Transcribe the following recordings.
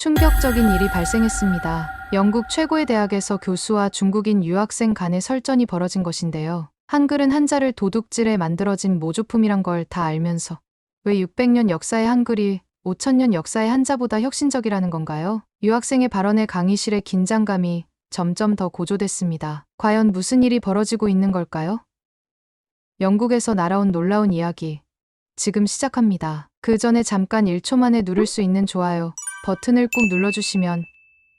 충격적인 일이 발생했습니다. 영국 최고의 대학에서 교수와 중국인 유학생 간의 설전이 벌어진 것인데요. 한글은 한자를 도둑질해 만들어진 모조품이란 걸 다 알면서 왜 600년 역사의 한글이 5000년 역사의 한자보다 혁신적이라는 건가요? 유학생의 발언에 강의실의 긴장감이 점점 더 고조됐습니다. 과연 무슨 일이 벌어지고 있는 걸까요? 영국에서 날아온 놀라운 이야기. 지금 시작합니다. 그 전에 잠깐 1초 만에 누를 수 있는 좋아요 버튼을 꾹 눌러주시면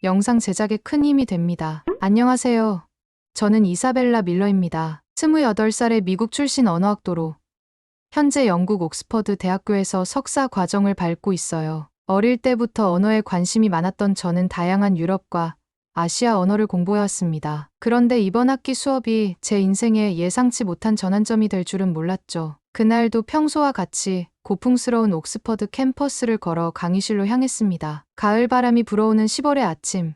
영상 제작에 큰 힘이 됩니다. 안녕하세요. 저는 이사벨라 밀러입니다. 28살의 미국 출신 언어학도로 현재 영국 옥스퍼드 대학교에서 석사 과정을 밟고 있어요. 어릴 때부터 언어에 관심이 많았던 저는 다양한 유럽과 아시아 언어를 공부해왔습니다. 그런데 이번 학기 수업이 제 인생에 예상치 못한 전환점이 될 줄은 몰랐죠. 그날도 평소와 같이 고풍스러운 옥스퍼드 캠퍼스를 걸어 강의실로 향했습니다. 가을 바람이 불어오는 10월의 아침.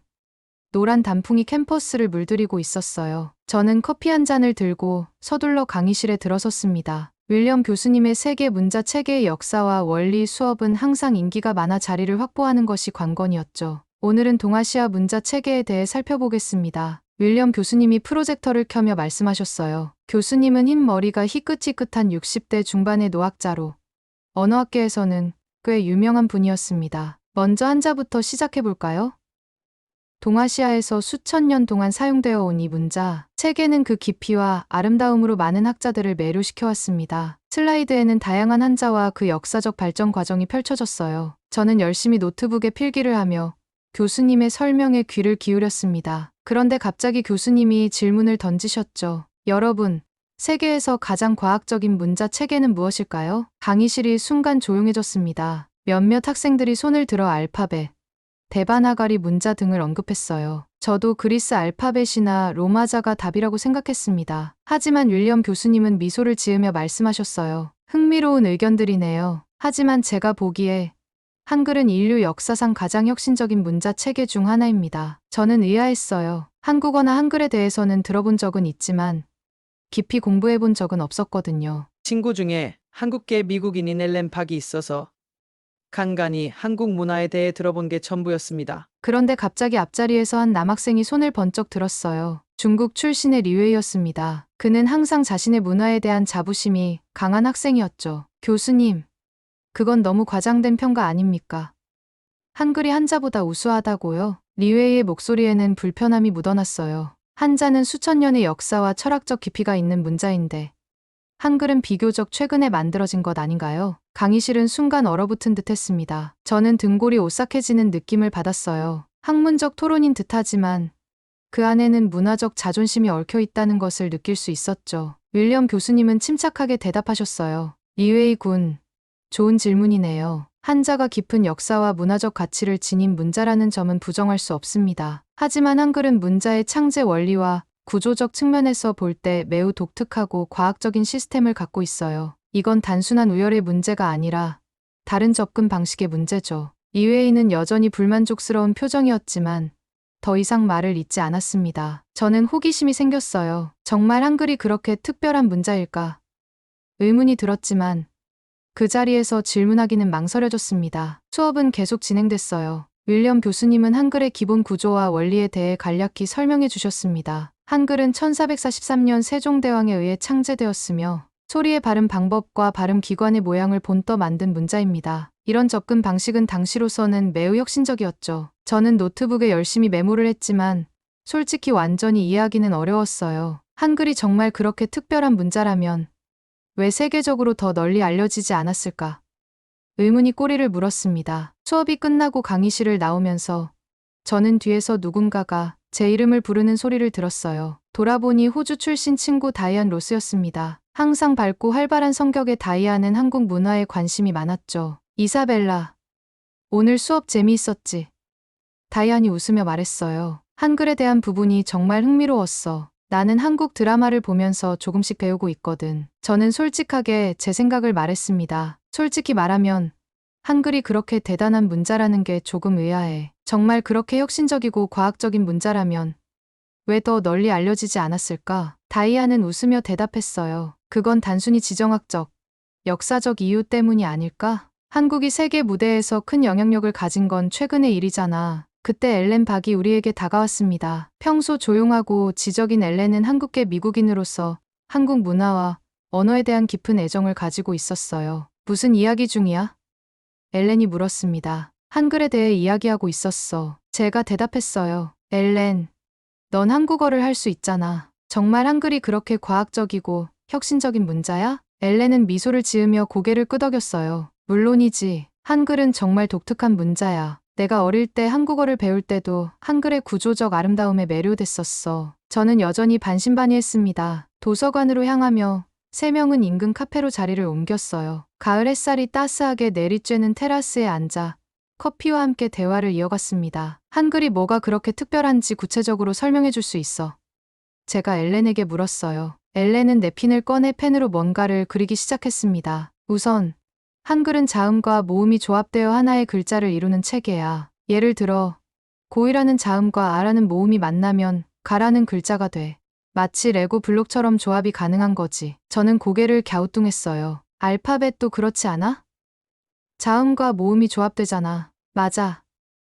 노란 단풍이 캠퍼스를 물들이고 있었어요. 저는 커피 한 잔을 들고 서둘러 강의실에 들어섰습니다. 윌리엄 교수님의 세계 문자 체계의 역사와 원리 수업은 항상 인기가 많아 자리를 확보하는 것이 관건이었죠. 오늘은 동아시아 문자 체계에 대해 살펴보겠습니다. 윌리엄 교수님이 프로젝터를 켜며 말씀하셨어요. 교수님은 흰 머리가 희끗희끗한 60대 중반의 노학자로 언어학계에서는 꽤 유명한 분이었습니다. 먼저 한자부터 시작해볼까요? 동아시아에서 수천 년 동안 사용되어 온 이 문자 체계는 그 깊이와 아름다움으로 많은 학자들을 매료시켜왔습니다. 슬라이드에는 다양한 한자와 그 역사적 발전 과정이 펼쳐졌어요. 저는 열심히 노트북에 필기를 하며 교수님의 설명에 귀를 기울였습니다. 그런데 갑자기 교수님이 질문을 던지셨죠. 여러분, 세계에서 가장 과학적인 문자 체계는 무엇일까요? 강의실이 순간 조용해졌습니다. 몇몇 학생들이 손을 들어 알파벳, 데바나가리 문자 등을 언급했어요. 저도 그리스 알파벳이나 로마자가 답이라고 생각했습니다. 하지만 윌리엄 교수님은 미소를 지으며 말씀하셨어요. 흥미로운 의견들이네요. 하지만 제가 보기에 한글은 인류 역사상 가장 혁신적인 문자 체계 중 하나입니다. 저는 의아했어요. 한국어나 한글에 대해서는 들어본 적은 있지만 깊이 공부해 본 적은 없었거든요. 친구 중에 한국계 미국인인 엘렌 박이 있어서 간간히 한국 문화에 대해 들어본 게 전부였습니다. 그런데 갑자기 앞자리에서 한 남학생이 손을 번쩍 들었어요. 중국 출신의 리웨이였습니다. 그는 항상 자신의 문화에 대한 자부심이 강한 학생이었죠. 교수님, 그건 너무 과장된 평가 아닙니까? 한글이 한자보다 우수하다고요? 리웨이의 목소리에는 불편함이 묻어났어요. 한자는 수천 년의 역사와 철학적 깊이가 있는 문자인데 한글은 비교적 최근에 만들어진 것 아닌가요? 강의실은 순간 얼어붙은 듯했습니다. 저는 등골이 오싹해지는 느낌을 받았어요. 학문적 토론인 듯하지만 그 안에는 문화적 자존심이 얽혀 있다는 것을 느낄 수 있었죠. 윌리엄 교수님은 침착하게 대답하셨어요. 리웨이 군, 좋은 질문이네요. 한자가 깊은 역사와 문화적 가치를 지닌 문자라는 점은 부정할 수 없습니다. 하지만 한글은 문자의 창제 원리와 구조적 측면에서 볼 때 매우 독특하고 과학적인 시스템을 갖고 있어요. 이건 단순한 우열의 문제가 아니라 다른 접근 방식의 문제죠. 리웨이는 여전히 불만족스러운 표정이었지만 더 이상 말을 잇지 않았습니다. 저는 호기심이 생겼어요. 정말 한글이 그렇게 특별한 문자일까? 의문이 들었지만 그 자리에서 질문하기는 망설여졌습니다. 수업은 계속 진행됐어요. 윌리엄 교수님은 한글의 기본 구조와 원리에 대해 간략히 설명해 주셨습니다. 한글은 1443년 세종대왕에 의해 창제되었으며 소리의 발음 방법과 발음 기관의 모양을 본떠 만든 문자입니다. 이런 접근 방식은 당시로서는 매우 혁신적이었죠. 저는 노트북에 열심히 메모를 했지만 솔직히 완전히 이해하기는 어려웠어요. 한글이 정말 그렇게 특별한 문자라면 왜 세계적으로 더 널리 알려지지 않았을까? 의문이 꼬리를 물었습니다. 수업이 끝나고 강의실을 나오면서 저는 뒤에서 누군가가 제 이름을 부르는 소리를 들었어요. 돌아보니 호주 출신 친구 다이안 로스였습니다. 항상 밝고 활발한 성격의 다이안은 한국 문화에 관심이 많았죠. 이사벨라, 오늘 수업 재미있었지? 다이안이 웃으며 말했어요. 한글에 대한 부분이 정말 흥미로웠어. 나는 한국 드라마를 보면서 조금씩 배우고 있거든. 저는 솔직하게 제 생각을 말했습니다. 솔직히 말하면 한글이 그렇게 대단한 문자라는 게 조금 의아해. 정말 그렇게 혁신적이고 과학적인 문자라면 왜 더 널리 알려지지 않았을까? 다이아는 웃으며 대답했어요. 그건 단순히 지정학적, 역사적 이유 때문이 아닐까? 한국이 세계 무대에서 큰 영향력을 가진 건 최근의 일이잖아. 그때 엘렌 박이 우리에게 다가왔습니다. 평소 조용하고 지적인 엘렌은 한국계 미국인으로서 한국 문화와 언어에 대한 깊은 애정을 가지고 있었어요. 무슨 이야기 중이야? 엘렌이 물었습니다. 한글에 대해 이야기하고 있었어. 제가 대답했어요. 엘렌, 넌 한국어를 할 수 있잖아. 정말 한글이 그렇게 과학적이고 혁신적인 문자야? 엘렌은 미소를 지으며 고개를 끄덕였어요. 물론이지. 한글은 정말 독특한 문자야. 내가 어릴 때 한국어를 배울 때도 한글의 구조적 아름다움에 매료됐었어. 저는 여전히 반신반의했습니다. 도서관으로 향하며 3명은 인근 카페로 자리를 옮겼어요. 가을 햇살이 따스하게 내리쬐는 테라스에 앉아 커피와 함께 대화를 이어갔습니다. 한글이 뭐가 그렇게 특별한지 구체적으로 설명해 줄 수 있어? 제가 엘렌에게 물었어요. 엘렌은 냅킨을 꺼내 펜으로 뭔가를 그리기 시작했습니다. 우선 한글은 자음과 모음이 조합되어 하나의 글자를 이루는 체계야. 예를 들어 고이라는 자음과 아라는 모음이 만나면 가라는 글자가 돼. 마치 레고 블록처럼 조합이 가능한 거지. 저는 고개를 갸우뚱했어요. 알파벳도 그렇지 않아? 자음과 모음이 조합되잖아. 맞아.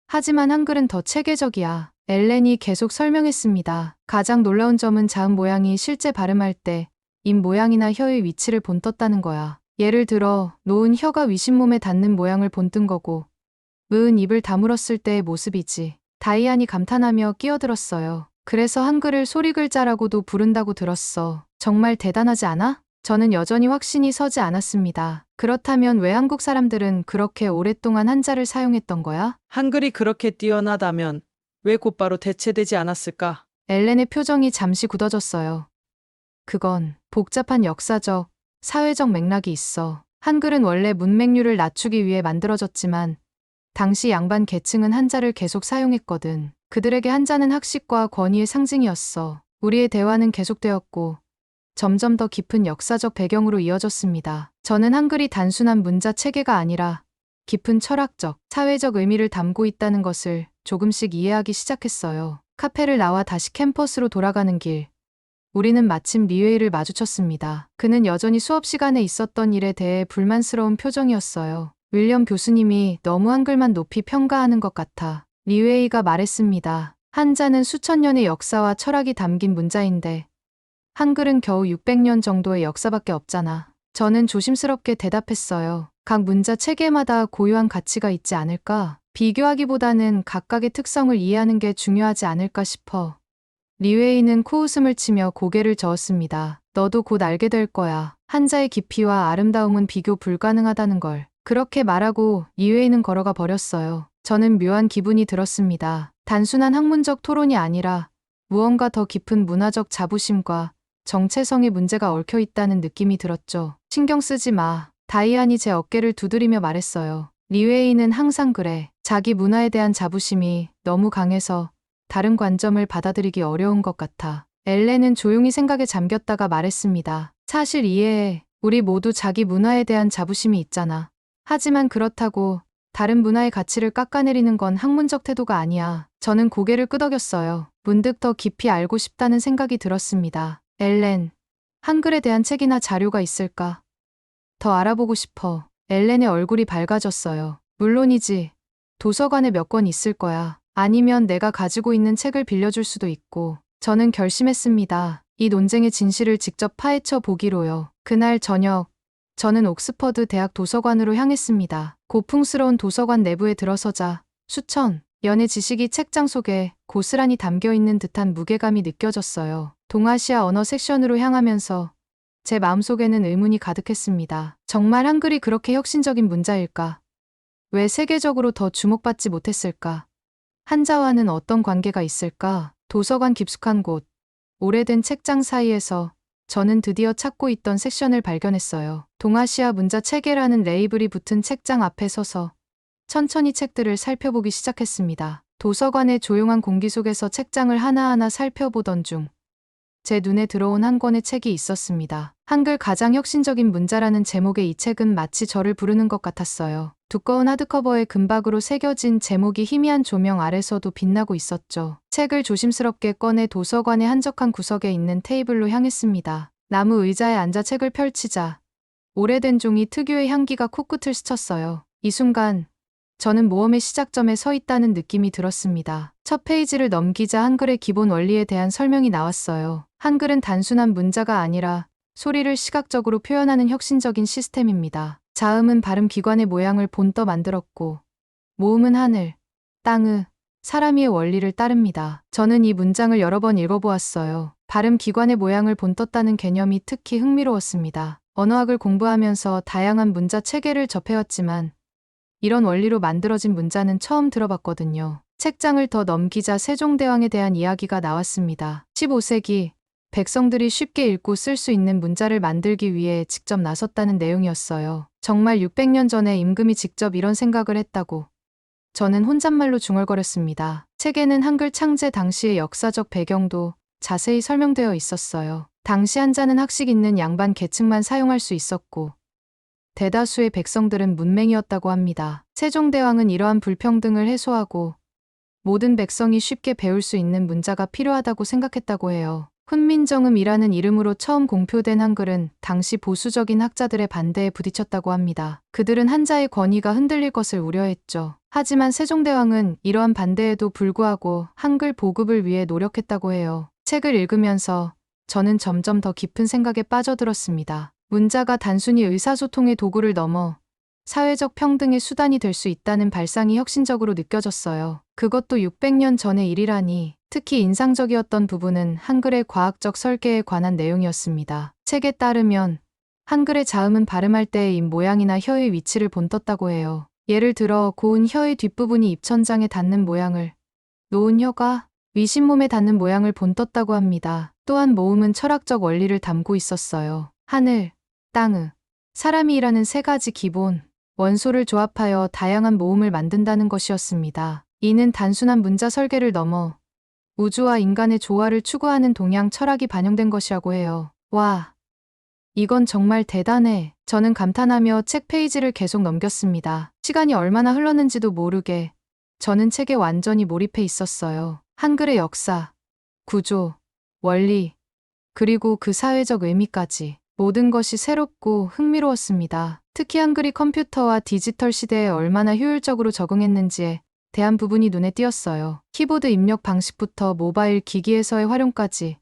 하지만 한글은 더 체계적이야. 엘렌이 계속 설명했습니다. 가장 놀라운 점은 자음 모양이 실제 발음할 때 입 모양이나 혀의 위치를 본떴다는 거야. 예를 들어 놓은 혀가 위신몸에 닿는 모양을 본뜬 거고 무은 입을 다물었을 때의 모습이지. 다이안이 감탄하며 끼어들었어요. 그래서 한글을 소리글자라고도 부른다고 들었어. 정말 대단하지 않아? 저는 여전히 확신이 서지 않았습니다. 그렇다면 왜 한국 사람들은 그렇게 오랫동안 한자를 사용했던 거야? 한글이 그렇게 뛰어나다면 왜 곧바로 대체되지 않았을까? 엘렌의 표정이 잠시 굳어졌어요. 그건 복잡한 역사적, 사회적 맥락이 있어. 한글은 원래 문맹률을 낮추기 위해 만들어졌지만 당시 양반 계층은 한자를 계속 사용했거든. 그들에게 한자는 학식과 권위의 상징이었어. 우리의 대화는 계속되었고 점점 더 깊은 역사적 배경으로 이어졌습니다. 저는 한글이 단순한 문자 체계가 아니라 깊은 철학적, 사회적 의미를 담고 있다는 것을 조금씩 이해하기 시작했어요. 카페를 나와 다시 캠퍼스로 돌아가는 길. 우리는 마침 리웨이를 마주쳤습니다. 그는 여전히 수업 시간에 있었던 일에 대해 불만스러운 표정이었어요. 윌리엄 교수님이 너무 한글만 높이 평가하는 것 같아. 리웨이가 말했습니다. 한자는 수천 년의 역사와 철학이 담긴 문자인데 한글은 겨우 600년 정도의 역사밖에 없잖아. 저는 조심스럽게 대답했어요. 각 문자 체계마다 고유한 가치가 있지 않을까? 비교하기보다는 각각의 특성을 이해하는 게 중요하지 않을까 싶어. 리웨이는 코웃음을 치며 고개를 저었습니다. 너도 곧 알게 될 거야. 한자의 깊이와 아름다움은 비교 불가능하다는 걸. 그렇게 말하고 리웨이는 걸어가 버렸어요. 저는 묘한 기분이 들었습니다. 단순한 학문적 토론이 아니라 무언가 더 깊은 문화적 자부심과 정체성의 문제가 얽혀 있다는 느낌이 들었죠. 신경 쓰지 마. 다이안이 제 어깨를 두드리며 말했어요. 리웨이는 항상 그래. 자기 문화에 대한 자부심이 너무 강해서 다른 관점을 받아들이기 어려운 것 같아. 엘렌은 조용히 생각에 잠겼다가 말했습니다. 사실 이해해. 우리 모두 자기 문화에 대한 자부심이 있잖아. 하지만 그렇다고 다른 문화의 가치를 깎아내리는 건 학문적 태도가 아니야. 저는 고개를 끄덕였어요. 문득 더 깊이 알고 싶다는 생각이 들었습니다. 엘렌, 한글에 대한 책이나 자료가 있을까? 더 알아보고 싶어. 엘렌의 얼굴이 밝아졌어요. 물론이지. 도서관에 몇 권 있을 거야. 아니면 내가 가지고 있는 책을 빌려줄 수도 있고. 저는 결심했습니다. 이 논쟁의 진실을 직접 파헤쳐 보기로요. 그날 저녁, 저는 옥스퍼드 대학 도서관으로 향했습니다. 고풍스러운 도서관 내부에 들어서자 수천 연의 지식이 책장 속에 고스란히 담겨 있는 듯한 무게감이 느껴졌어요. 동아시아 언어 섹션으로 향하면서 제 마음속에는 의문이 가득했습니다. 정말 한글이 그렇게 혁신적인 문자일까? 왜 세계적으로 더 주목받지 못했을까? 한자와는 어떤 관계가 있을까? 도서관 깊숙한 곳, 오래된 책장 사이에서 저는 드디어 찾고 있던 섹션을 발견했어요. 동아시아 문자 체계라는 레이블이 붙은 책장 앞에 서서 천천히 책들을 살펴보기 시작했습니다. 도서관의 조용한 공기 속에서 책장을 하나하나 살펴보던 중 제 눈에 들어온 한 권의 책이 있었습니다. 한글 가장 혁신적인 문자라는 제목의 이 책은 마치 저를 부르는 것 같았어요. 두꺼운 하드커버에 금박으로 새겨진 제목이 희미한 조명 아래서도 빛나고 있었죠. 책을 조심스럽게 꺼내 도서관의 한적한 구석에 있는 테이블로 향했습니다. 나무 의자에 앉아 책을 펼치자 오래된 종이 특유의 향기가 코끝을 스쳤어요. 이 순간 저는 모험의 시작점에 서 있다는 느낌이 들었습니다. 첫 페이지를 넘기자 한글의 기본 원리에 대한 설명이 나왔어요. 한글은 단순한 문자가 아니라 소리를 시각적으로 표현하는 혁신적인 시스템입니다. 자음은 발음 기관의 모양을 본떠 만들었고, 모음은 하늘, 땅의, 사람의 원리를 따릅니다. 저는 이 문장을 여러 번 읽어보았어요. 발음 기관의 모양을 본떴다는 개념이 특히 흥미로웠습니다. 언어학을 공부하면서 다양한 문자 체계를 접해왔지만 이런 원리로 만들어진 문자는 처음 들어봤거든요. 책장을 더 넘기자 세종대왕에 대한 이야기가 나왔습니다. 15세기 백성들이 쉽게 읽고 쓸 수 있는 문자를 만들기 위해 직접 나섰다는 내용이었어요. 정말 600년 전에 임금이 직접 이런 생각을 했다고 저는 혼잣말로 중얼거렸습니다. 책에는 한글 창제 당시의 역사적 배경도 자세히 설명되어 있었어요. 당시 한자는 학식 있는 양반 계층만 사용할 수 있었고 대다수의 백성들은 문맹이었다고 합니다. 세종대왕은 이러한 불평등을 해소하고 모든 백성이 쉽게 배울 수 있는 문자가 필요하다고 생각했다고 해요. 훈민정음이라는 이름으로 처음 공표된 한글은 당시 보수적인 학자들의 반대에 부딪혔다고 합니다. 그들은 한자의 권위가 흔들릴 것을 우려했죠. 하지만 세종대왕은 이러한 반대에도 불구하고 한글 보급을 위해 노력했다고 해요. 책을 읽으면서 저는 점점 더 깊은 생각에 빠져들었습니다. 문자가 단순히 의사소통의 도구를 넘어 사회적 평등의 수단이 될 수 있다는 발상이 혁신적으로 느껴졌어요. 그것도 600년 전의 일이라니. 특히 인상적이었던 부분은 한글의 과학적 설계에 관한 내용이었습니다. 책에 따르면 한글의 자음은 발음할 때의 입 모양이나 혀의 위치를 본떴다고 해요. 예를 들어 고운 혀의 뒷부분이 입천장에 닿는 모양을, 놓은 혀가 위신몸에 닿는 모양을 본떴다고 합니다. 또한 모음은 철학적 원리를 담고 있었어요. 하늘, 땅의, 사람이라는 세 가지 기본 원소를 조합하여 다양한 모음을 만든다는 것이었습니다. 이는 단순한 문자 설계를 넘어 우주와 인간의 조화를 추구하는 동양 철학이 반영된 것이라고 해요. 와, 이건 정말 대단해. 저는 감탄하며 책 페이지를 계속 넘겼습니다. 시간이 얼마나 흘렀는지도 모르게 저는 책에 완전히 몰입해 있었어요. 한글의 역사, 구조, 원리, 그리고 그 사회적 의미까지 모든 것이 새롭고 흥미로웠습니다. 특히 한글이 컴퓨터와 디지털 시대에 얼마나 효율적으로 적응했는지에 대한 부분이 눈에 띄었어요. 키보드 입력 방식부터 모바일 기기에서의 활용까지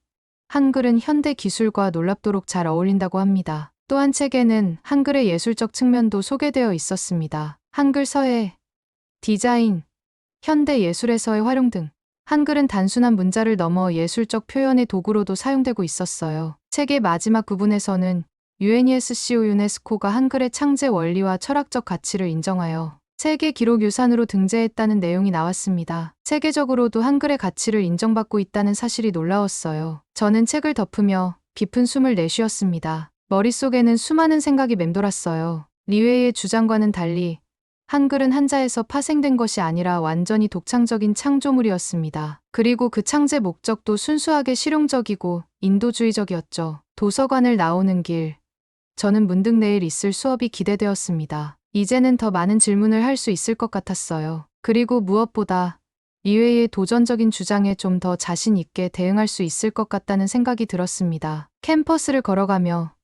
한글은 현대 기술과 놀랍도록 잘 어울린다고 합니다. 또한 책에는 한글의 예술적 측면도 소개되어 있었습니다. 한글 서예, 디자인, 현대 예술에서의 활용 등 한글은 단순한 문자를 넘어 예술적 표현의 도구로도 사용되고 있었어요. 책의 마지막 부분에서는 UNESCO 유네스코가 한글의 창제 원리와 철학적 가치를 인정하여 세계 기록 유산으로 등재했다는 내용이 나왔습니다. 세계적으로도 한글의 가치를 인정받고 있다는 사실이 놀라웠어요. 저는 책을 덮으며 깊은 숨을 내쉬었습니다. 머릿속에는 수많은 생각이 맴돌았어요. 리웨이의 주장과는 달리 한글은 한자에서 파생된 것이 아니라 완전히 독창적인 창조물이었습니다. 그리고 그 창제 목적도 순수하게 실용적이고 인도주의적이었죠. 도서관을 나오는 길. 저는 문득 내일 있을 수업이 기대되었습니다. 이제는 더 많은 질문을 할 수 있을 것 같았어요. 그리고 무엇보다 리웨이의 도전적인 주장에 좀 더 자신 있게 대응할 수 있을 것 같다는 생각이 들었습니다. 캠퍼스를 걸어가며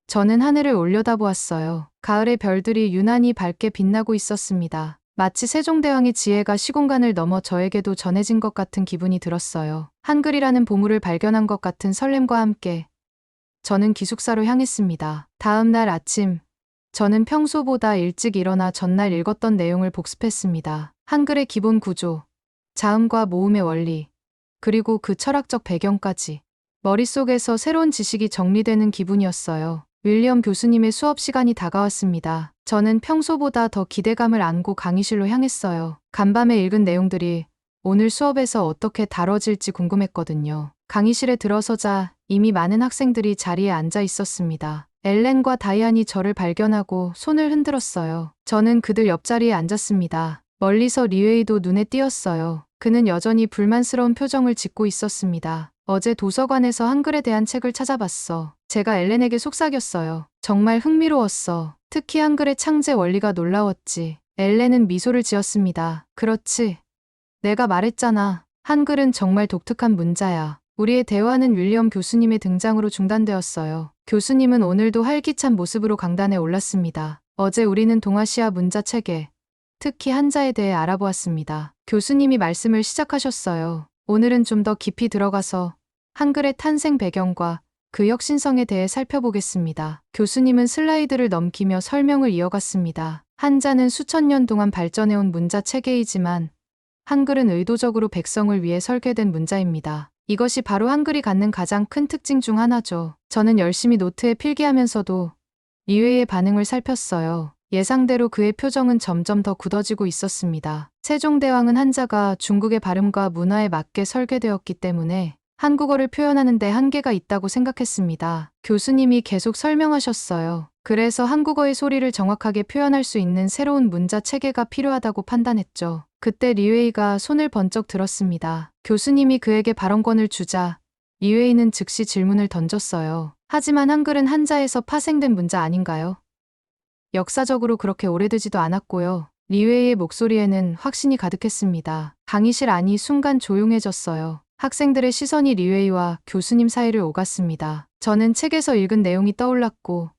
저는 하늘을 올려다보았어요. 가을의 별들이 유난히 밝게 빛나고 있었습니다. 마치 세종대왕의 지혜가 시공간을 넘어 저에게도 전해진 것 같은 기분이 들었어요. 한글이라는 보물을 발견한 것 같은 설렘과 함께 저는 기숙사로 향했습니다. 다음 날 아침, 저는 평소보다 일찍 일어나 전날 읽었던 내용을 복습했습니다. 한글의 기본 구조, 자음과 모음의 원리, 그리고 그 철학적 배경까지. 머릿속에서 새로운 지식이 정리되는 기분이었어요. 윌리엄 교수님의 수업 시간이 다가왔습니다. 저는 평소보다 더 기대감을 안고 강의실로 향했어요. 간밤에 읽은 내용들이 오늘 수업에서 어떻게 다뤄질지 궁금했거든요. 강의실에 들어서자 이미 많은 학생들이 자리에 앉아 있었습니다. 엘렌과 다이안이 저를 발견하고 손을 흔들었어요. 저는 그들 옆자리에 앉았습니다. 멀리서 리웨이도 눈에 띄었어요. 그는 여전히 불만스러운 표정을 짓고 있었습니다. 어제 도서관에서 한글에 대한 책을 찾아봤어. 제가 엘렌에게 속삭였어요. 정말 흥미로웠어. 특히 한글의 창제 원리가 놀라웠지. 엘렌은 미소를 지었습니다. 그렇지. 내가 말했잖아. 한글은 정말 독특한 문자야. 우리의 대화는 윌리엄 교수님의 등장으로 중단되었어요. 교수님은 오늘도 활기찬 모습으로 강단에 올랐습니다. 어제 우리는 동아시아 문자 체계, 특히 한자에 대해 알아보았습니다. 교수님이 말씀을 시작하셨어요. 오늘은 좀 더 깊이 들어가서 한글의 탄생 배경과 그 혁신성에 대해 살펴보겠습니다. 교수님은 슬라이드를 넘기며 설명을 이어갔습니다. 한자는 수천 년 동안 발전해온 문자 체계이지만 한글은 의도적으로 백성을 위해 설계된 문자입니다. 이것이 바로 한글이 갖는 가장 큰 특징 중 하나죠. 저는 열심히 노트에 필기하면서도 리웨이의 반응을 살폈어요. 예상대로 그의 표정은 점점 더 굳어지고 있었습니다. 세종대왕은 한자가 중국의 발음과 문화에 맞게 설계되었기 때문에 한국어를 표현하는 데 한계가 있다고 생각했습니다. 교수님이 계속 설명하셨어요. 그래서 한국어의 소리를 정확하게 표현할 수 있는 새로운 문자 체계가 필요하다고 판단했죠. 그때 리웨이가 손을 번쩍 들었습니다. 교수님이 그에게 발언권을 주자 리웨이는 즉시 질문을 던졌어요. 하지만 한글은 한자에서 파생된 문자 아닌가요? 역사적으로 그렇게 오래되지도 않았고요. 리웨이의 목소리에는 확신이 가득했습니다. 강의실 안이 순간 조용해졌어요. 학생들의 시선이 리웨이와 교수님 사이를 오갔습니다. 저는 책에서 읽은 내용이 떠올랐고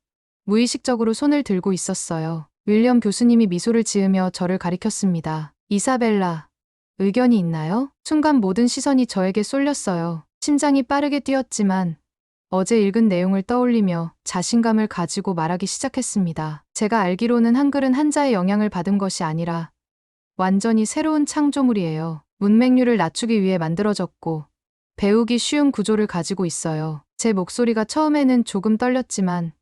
무의식적으로 손을 들고 있었어요. 윌리엄 교수님이 미소를 지으며 저를 가리켰습니다. 이사벨라, 의견이 있나요? 순간 모든 시선이 저에게 쏠렸어요. 심장이 빠르게 뛰었지만 어제 읽은 내용을 떠올리며 자신감을 가지고 말하기 시작했습니다. 제가 알기로는 한글은 한자의 영향을 받은 것이 아니라 완전히 새로운 창조물이에요. 문맹률을 낮추기 위해 만들어졌고 배우기 쉬운 구조를 가지고 있어요. 제 목소리가 처음에는 조금 떨렸지만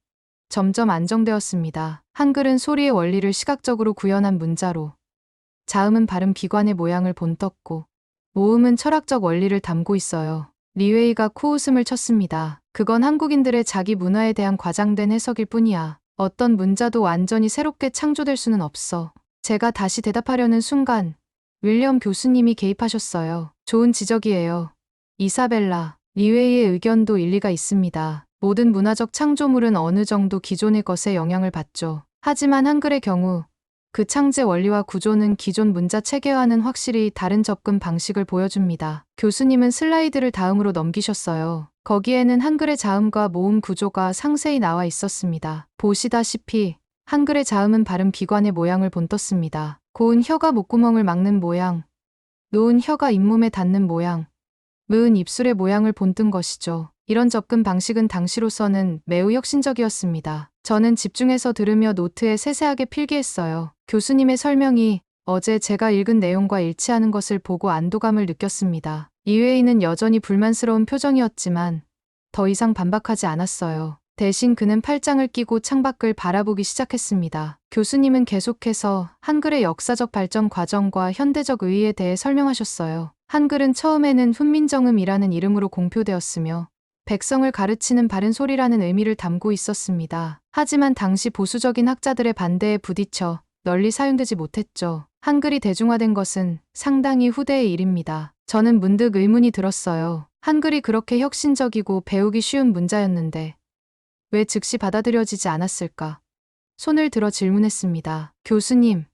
점점 안정되었습니다. 한글은 소리의 원리를 시각적으로 구현한 문자로, 자음은 발음 기관의 모양을 본떴고 모음은 철학적 원리를 담고 있어요. 리웨이가 코웃음을 쳤습니다. 그건 한국인들의 자기 문화에 대한 과장된 해석일 뿐이야. 어떤 문자도 완전히 새롭게 창조될 수는 없어. 제가 다시 대답하려는 순간 윌리엄 교수님이 개입하셨어요. 좋은 지적이에요. 이사벨라, 리웨이의 의견도 일리가 있습니다. 모든 문화적 창조물은 어느 정도 기존의 것에 영향을 받죠. 하지만 한글의 경우 그 창제 원리와 구조는 기존 문자 체계와는 확실히 다른 접근 방식을 보여줍니다. 교수님은 슬라이드를 다음으로 넘기셨어요. 거기에는 한글의 자음과 모음 구조가 상세히 나와 있었습니다. 보시다시피 한글의 자음은 발음 기관의 모양을 본떴습니다. 고은 혀가 목구멍을 막는 모양, 놓은 혀가 잇몸에 닿는 모양, 무은 입술의 모양을 본뜬 것이죠. 이런 접근 방식은 당시로서는 매우 혁신적이었습니다. 저는 집중해서 들으며 노트에 세세하게 필기했어요. 교수님의 설명이 어제 제가 읽은 내용과 일치하는 것을 보고 안도감을 느꼈습니다. 리웨이는 여전히 불만스러운 표정이었지만 더 이상 반박하지 않았어요. 대신 그는 팔짱을 끼고 창밖을 바라보기 시작했습니다. 교수님은 계속해서 한글의 역사적 발전 과정과 현대적 의의에 대해 설명하셨어요. 한글은 처음에는 훈민정음이라는 이름으로 공표되었으며 백성을 가르치는 바른 소리라는 의미를 담고 있었습니다. 하지만 당시 보수적인 학자들의 반대에 부딪혀 널리 사용되지 못했죠. 한글이 대중화된 것은 상당히 후대의 일입니다. 저는 문득 의문이 들었어요. 한글이 그렇게 혁신적이고 배우기 쉬운 문자였는데 왜 즉시 받아들여지지 않았을까? 손을 들어 질문했습니다. 교수님,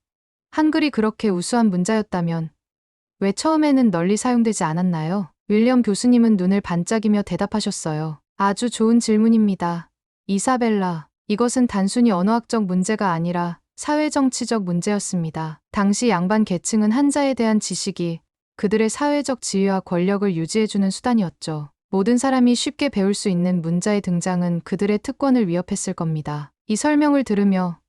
한글이 그렇게 우수한 문자였다면 왜 처음에는 널리 사용되지 않았나요? 윌리엄 교수님은 눈을 반짝이며 대답하셨어요. 아주 좋은 질문입니다. 이사벨라, 이것은 단순히 언어학적 문제가 아니라 사회정치적 문제였습니다. 당시 양반 계층은 한자에 대한 지식이 그들의 사회적 지위와 권력을 유지해주는 수단이었죠. 모든 사람이 쉽게 배울 수 있는 문자의 등장은 그들의 특권을 위협했을 겁니다. 이 설명을 들으며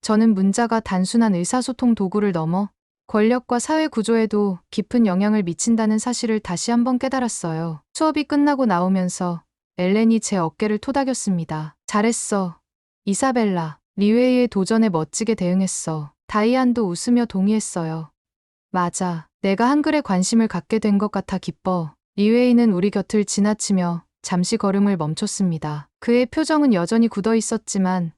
저는 문자가 단순한 의사소통 도구를 넘어 권력과 사회 구조에도 깊은 영향을 미친다는 사실을 다시 한번 깨달았어요. 수업이 끝나고 나오면서 엘렌이 제 어깨를 토닥였습니다. 잘했어. 이사벨라, 리웨이의 도전에 멋지게 대응했어. 다이안도 웃으며 동의했어요. 맞아. 내가 한글에 관심을 갖게 된 것 같아 기뻐. 리웨이는 우리 곁을 지나치며 잠시 걸음을 멈췄습니다. 그의 표정은 여전히 굳어 있었지만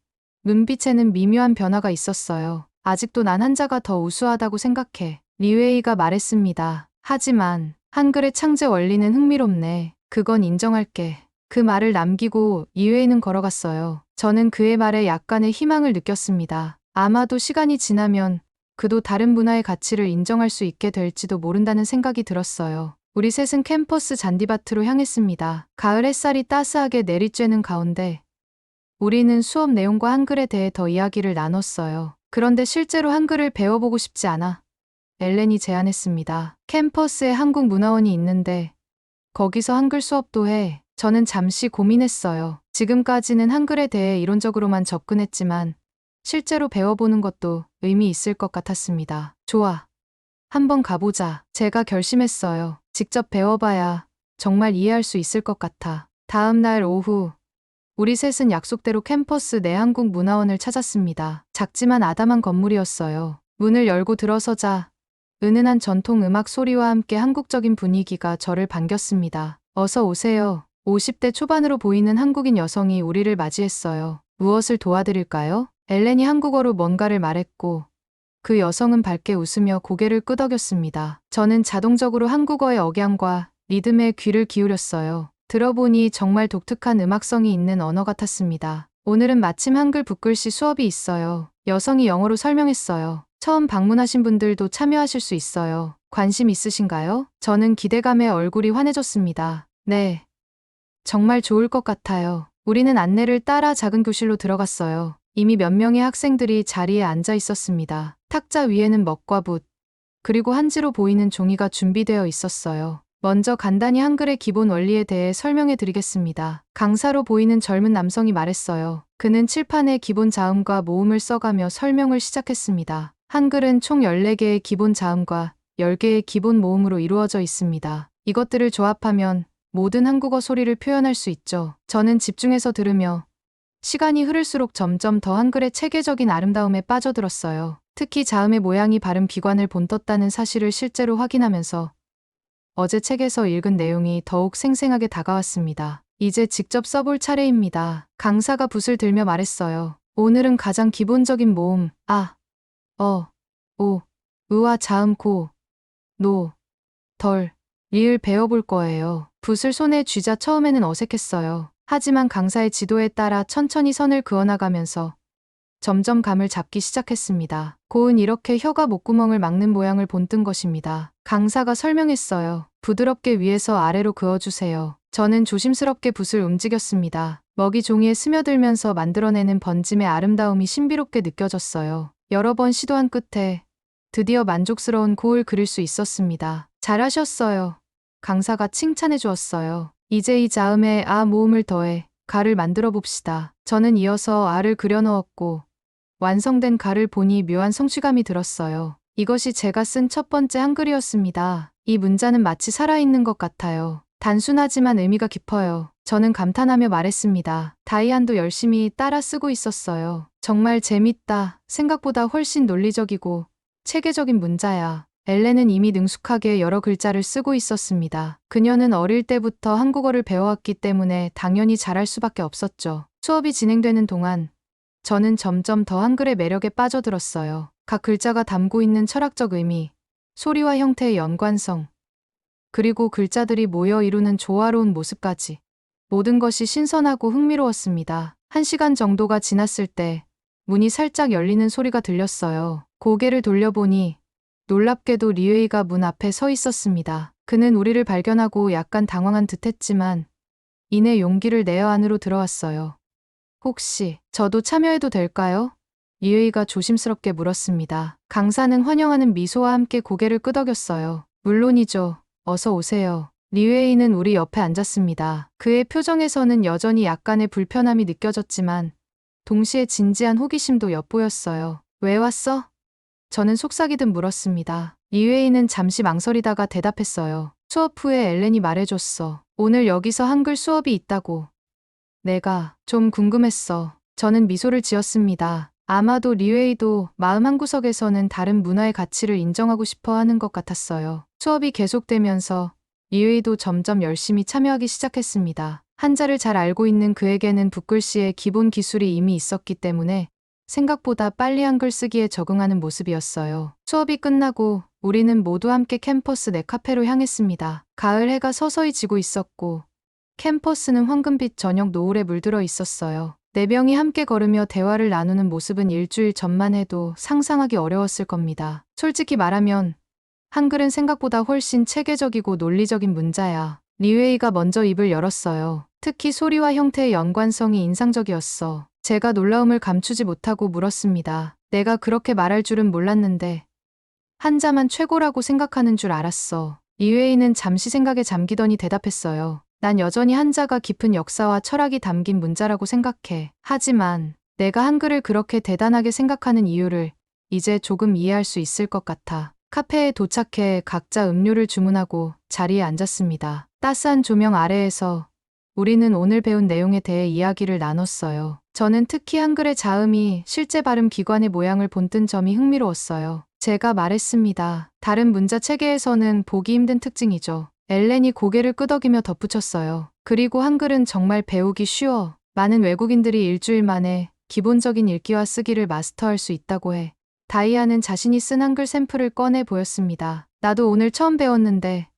눈빛에는 미묘한 변화가 있었어요. 아직도 난 한자가 더 우수하다고 생각해. 리웨이가 말했습니다. 하지만 한글의 창제 원리는 흥미롭네. 그건 인정할게. 그 말을 남기고 리웨이는 걸어갔어요. 저는 그의 말에 약간의 희망을 느꼈습니다. 아마도 시간이 지나면 그도 다른 문화의 가치를 인정할 수 있게 될지도 모른다는 생각이 들었어요. 우리 셋은 캠퍼스 잔디밭으로 향했습니다. 가을 햇살이 따스하게 내리쬐는 가운데 우리는 수업 내용과 한글에 대해 더 이야기를 나눴어요. 그런데 실제로 한글을 배워보고 싶지 않아. 엘렌이 제안했습니다. 캠퍼스에 한국문화원이 있는데 거기서 한글 수업도 해. 저는 잠시 고민했어요. 지금까지는 한글에 대해 이론적으로만 접근했지만 실제로 배워보는 것도 의미 있을 것 같았습니다. 좋아. 한번 가보자. 제가 결심했어요. 직접 배워봐야 정말 이해할 수 있을 것 같아. 다음 날 오후, 우리 셋은 약속대로 캠퍼스 내 한국문화원을 찾았습니다. 작지만 아담한 건물이었어요. 문을 열고 들어서자 은은한 전통 음악 소리와 함께 한국적인 분위기가 저를 반겼습니다. 어서 오세요. 50대 초반으로 보이는 한국인 여성이 우리를 맞이했어요. 무엇을 도와드릴까요? 엘렌이 한국어로 뭔가를 말했고 그 여성은 밝게 웃으며 고개를 끄덕였습니다. 저는 자동적으로 한국어의 억양과 리듬에 귀를 기울였어요. 들어보니 정말 독특한 음악성이 있는 언어 같았습니다. 오늘은 마침 한글 붓글씨 수업이 있어요. 여성이 영어로 설명했어요. 처음 방문하신 분들도 참여하실 수 있어요. 관심 있으신가요? 저는 기대감에 얼굴이 환해졌습니다. 네. 정말 좋을 것 같아요. 우리는 안내를 따라 작은 교실로 들어갔어요. 이미 몇 명의 학생들이 자리에 앉아 있었습니다. 탁자 위에는 먹과 붓, 그리고 한지로 보이는 종이가 준비되어 있었어요. 먼저 간단히 한글의 기본 원리에 대해 설명해 드리겠습니다. 강사로 보이는 젊은 남성이 말했어요. 그는 칠판에 기본 자음과 모음을 써가며 설명을 시작했습니다. 한글은 총 14개의 기본 자음과 10개의 기본 모음으로 이루어져 있습니다. 이것들을 조합하면 모든 한국어 소리를 표현할 수 있죠. 저는 집중해서 들으며 시간이 흐를수록 점점 더 한글의 체계적인 아름다움에 빠져들었어요. 특히 자음의 모양이 바른 비관을 본떴다는 사실을 실제로 확인하면서 어제 책에서 읽은 내용이 더욱 생생하게 다가왔습니다. 이제 직접 써볼 차례입니다. 강사가 붓을 들며 말했어요. 오늘은 가장 기본적인 모음, 아, 어, 오, 으와 자음 고, 노, 덜, 리을 배워볼 거예요. 붓을 손에 쥐자 처음에는 어색했어요. 하지만 강사의 지도에 따라 천천히 선을 그어나가면서 점점 감을 잡기 시작했습니다. 고은 이렇게 혀가 목구멍을 막는 모양을 본뜬 것입니다. 강사가 설명했어요. 부드럽게 위에서 아래로 그어주세요. 저는 조심스럽게 붓을 움직였습니다. 먹이 종이에 스며들면서 만들어내는 번짐의 아름다움이 신비롭게 느껴졌어요. 여러 번 시도한 끝에 드디어 만족스러운 고을 그릴 수 있었습니다. 잘하셨어요. 강사가 칭찬해 주었어요. 이제 이 자음에 아 모음을 더해 가를 만들어 봅시다. 저는 이어서 아를 그려 넣었고 완성된 가를 보니 묘한 성취감이 들었어요. 이것이 제가 쓴 첫 번째 한글이었습니다. 이 문자는 마치 살아있는 것 같아요. 단순하지만 의미가 깊어요. 저는 감탄하며 말했습니다. 다이안도 열심히 따라 쓰고 있었어요. 정말 재밌다. 생각보다 훨씬 논리적이고 체계적인 문자야. 엘렌은 이미 능숙하게 여러 글자를 쓰고 있었습니다. 그녀는 어릴 때부터 한국어를 배워왔기 때문에 당연히 잘할 수밖에 없었죠. 수업이 진행되는 동안 저는 점점 더 한글의 매력에 빠져들었어요. 각 글자가 담고 있는 철학적 의미, 소리와 형태의 연관성, 그리고 글자들이 모여 이루는 조화로운 모습까지 모든 것이 신선하고 흥미로웠습니다. 1시간 정도가 지났을 때 문이 살짝 열리는 소리가 들렸어요. 고개를 돌려보니 놀랍게도 리웨이가 문 앞에 서 있었습니다. 그는 우리를 발견하고 약간 당황한 듯했지만 이내 용기를 내어 안으로 들어왔어요. 혹시 저도 참여해도 될까요? 리웨이가 조심스럽게 물었습니다. 강사는 환영하는 미소와 함께 고개를 끄덕였어요. 물론이죠. 어서 오세요. 리웨이는 우리 옆에 앉았습니다. 그의 표정에서는 여전히 약간의 불편함이 느껴졌지만 동시에 진지한 호기심도 엿보였어요. 왜 왔어? 저는 속삭이듯 물었습니다. 리웨이는 잠시 망설이다가 대답했어요. 수업 후에 엘렌이 말해줬어. 오늘 여기서 한글 수업이 있다고. 내가 좀 궁금했어. 저는 미소를 지었습니다. 아마도 리웨이도 마음 한구석에서는 다른 문화의 가치를 인정하고 싶어 하는 것 같았어요. 수업이 계속되면서 리웨이도 점점 열심히 참여하기 시작했습니다. 한자를 잘 알고 있는 그에게는 붓글씨의 기본 기술이 이미 있었기 때문에 생각보다 빨리 한글 쓰기에 적응하는 모습이었어요. 수업이 끝나고 우리는 모두 함께 캠퍼스 내 카페로 향했습니다. 가을 해가 서서히 지고 있었고 캠퍼스는 황금빛 저녁 노을에 물들어 있었어요. 4명이 함께 걸으며 대화를 나누는 모습은 일주일 전만 해도 상상하기 어려웠을 겁니다. 솔직히 말하면 한글은 생각보다 훨씬 체계적이고 논리적인 문자야. 리웨이가 먼저 입을 열었어요. 특히 소리와 형태의 연관성이 인상적이었어. 제가 놀라움을 감추지 못하고 물었습니다. 내가 그렇게 말할 줄은 몰랐는데 한자만 최고라고 생각하는 줄 알았어. 이외에는 잠시 생각에 잠기더니 대답했어요. 난 여전히 한자가 깊은 역사와 철학이 담긴 문자라고 생각해. 하지만 내가 한글을 그렇게 대단하게 생각하는 이유를 이제 조금 이해할 수 있을 것 같아. 카페에 도착해 각자 음료를 주문하고 자리에 앉았습니다. 따스한 조명 아래에서 우리는 오늘 배운 내용에 대해 이야기를 나눴어요. 저는 특히 한글의 자음이 실제 발음 기관의 모양을 본뜬 점이 흥미로웠어요. 제가 말했습니다. 다른 문자 체계에서는 보기 힘든 특징이죠. 엘렌이 고개를 끄덕이며 덧붙였어요. 그리고 한글은 정말 배우기 쉬워. 많은 외국인들이 일주일 만에 기본적인 읽기와 쓰기를 마스터할 수 있다고 해. 다이아는 자신이 쓴 한글 샘플을 꺼내 보였습니다. 나도 오늘 처음 배웠는데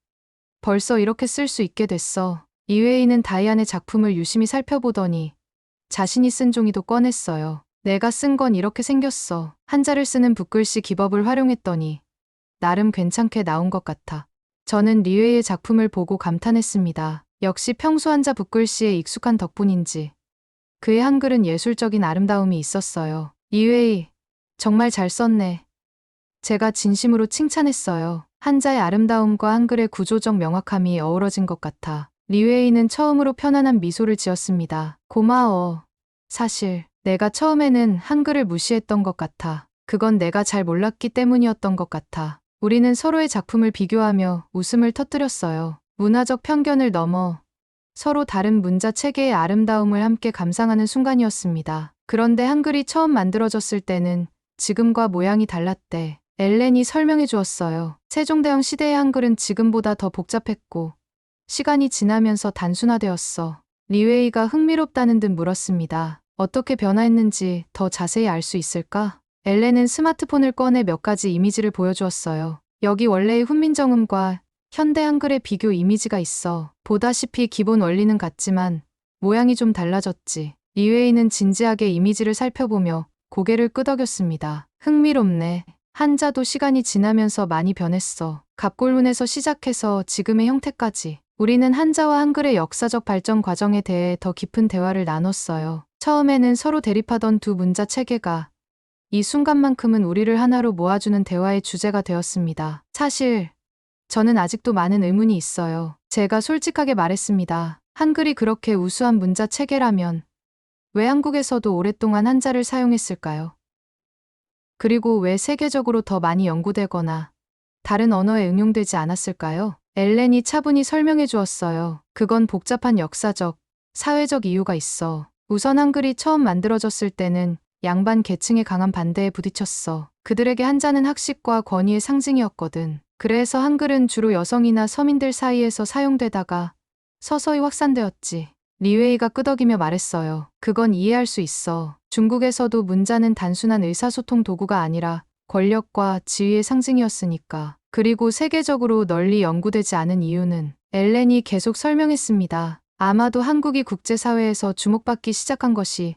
벌써 이렇게 쓸 수 있게 됐어. 이외에는 다이안의 작품을 유심히 살펴보더니 자신이 쓴 종이도 꺼냈어요. 내가 쓴 건 이렇게 생겼어. 한자를 쓰는 붓글씨 기법을 활용했더니 나름 괜찮게 나온 것 같아. 저는 리웨이의 작품을 보고 감탄했습니다. 역시 평소 한자 붓글씨에 익숙한 덕분인지 그의 한글은 예술적인 아름다움이 있었어요. 리웨이, 정말 잘 썼네. 제가 진심으로 칭찬했어요. 한자의 아름다움과 한글의 구조적 명확함이 어우러진 것 같아. 리웨이는 처음으로 편안한 미소를 지었습니다. 고마워. 사실 내가 처음에는 한글을 무시했던 것 같아. 그건 내가 잘 몰랐기 때문이었던 것 같아. 우리는 서로의 작품을 비교하며 웃음을 터뜨렸어요. 문화적 편견을 넘어 서로 다른 문자 체계의 아름다움을 함께 감상하는 순간이었습니다. 그런데 한글이 처음 만들어졌을 때는 지금과 모양이 달랐대. 엘렌이 설명해 주었어요. 세종대왕 시대의 한글은 지금보다 더 복잡했고 시간이 지나면서 단순화되었어. 리웨이가 흥미롭다는 듯 물었습니다. 어떻게 변화했는지 더 자세히 알 수 있을까? 엘렌은 스마트폰을 꺼내 몇 가지 이미지를 보여주었어요. 여기 원래의 훈민정음과 현대 한글의 비교 이미지가 있어. 보다시피 기본 원리는 같지만 모양이 좀 달라졌지. 리웨이는 진지하게 이미지를 살펴보며 고개를 끄덕였습니다. 흥미롭네. 한자도 시간이 지나면서 많이 변했어. 갑골문에서 시작해서 지금의 형태까지. 우리는 한자와 한글의 역사적 발전 과정에 대해 더 깊은 대화를 나눴어요. 처음에는 서로 대립하던 두 문자 체계가 이 순간만큼은 우리를 하나로 모아주는 대화의 주제가 되었습니다. 사실 저는 아직도 많은 의문이 있어요. 제가 솔직하게 말했습니다. 한글이 그렇게 우수한 문자 체계라면 왜 한국에서도 오랫동안 한자를 사용했을까요? 그리고 왜 세계적으로 더 많이 연구되거나 다른 언어에 응용되지 않았을까요? 엘렌이 차분히 설명해 주었어요. 그건 복잡한 역사적, 사회적 이유가 있어. 우선 한글이 처음 만들어졌을 때는 양반 계층의 강한 반대에 부딪혔어. 그들에게 한자는 학식과 권위의 상징이었거든. 그래서 한글은 주로 여성이나 서민들 사이에서 사용되다가 서서히 확산되었지. 리웨이가 끄덕이며 말했어요. 그건 이해할 수 있어. 중국에서도 문자는 단순한 의사소통 도구가 아니라 권력과 지위의 상징이었으니까. 그리고 세계적으로 널리 연구되지 않은 이유는 엘렌이 계속 설명했습니다. 아마도 한국이 국제사회에서 주목받기 시작한 것이